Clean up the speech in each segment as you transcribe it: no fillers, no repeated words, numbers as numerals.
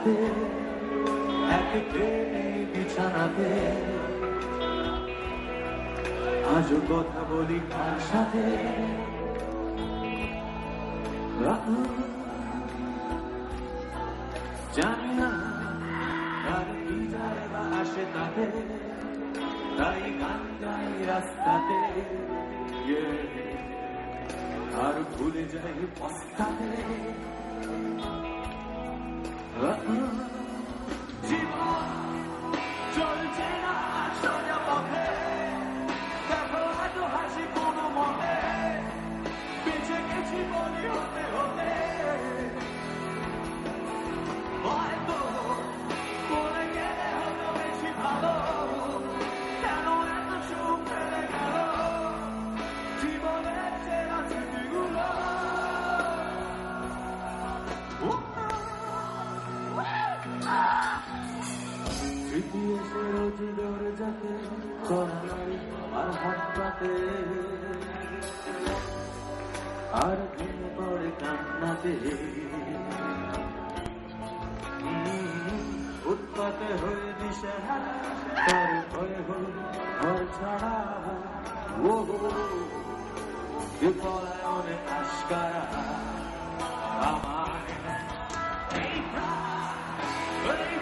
একসাথে একে বিছানাতে আজও কথা বলি কার সাথে জানি না আর কি যায় বা আসে তাতে তাই গান গাই রাস্তাতে আর ভুলে যাই পস্তাতে জীবন চলছে না সোজা পথে দেখো আজও হাসি কোনো মতে বেঁচে গেছি বলি হতে হতে হয়তো পড়ে গেলে হতো বেশি ভালো কেন এত সুখ ফেলে গেল জীবনের চেনা স্মৃতিগুলো স্মৃতি এসে রোজ দরজাতে করাই আর হাত পাতে আর ভেঙে পড়ে কান্নাতে উৎপাতে হয়ে দিশে তার ভয়ে হয়ে ঘর ছাড়া ও বিপলায়নে আশকারা আমার এই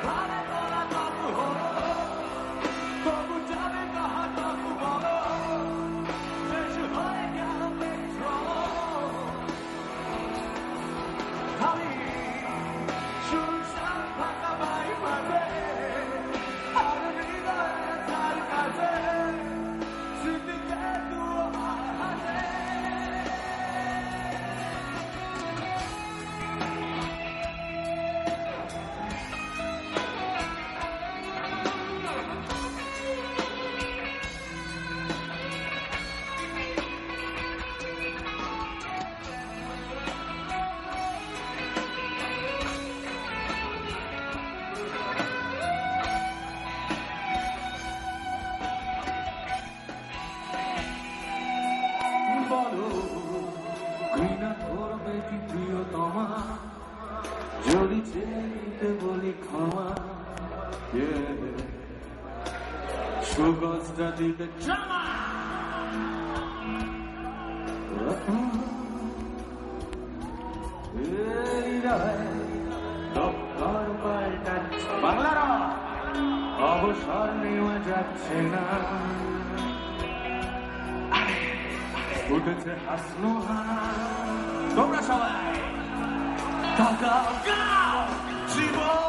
ভাবে তোরা তবু হলো তবু যাবে কাহা তবু বলো শেষ হয়ে গেল আমি সুরসার ফাঁকা বাই পাবে আর হৃদয়ে তার কাছে স্মৃতিতে তুও হাসে বলো ঘৃণা করবে কি প্রিয়তমা যদি চেতে বলি ক্ষমা সুগজটা দিতে ক্ষমা বাংলার অবসর নেওয়া যাচ্ছে না উঠেছে হাসনো তোমরা সবাই গাও জীবন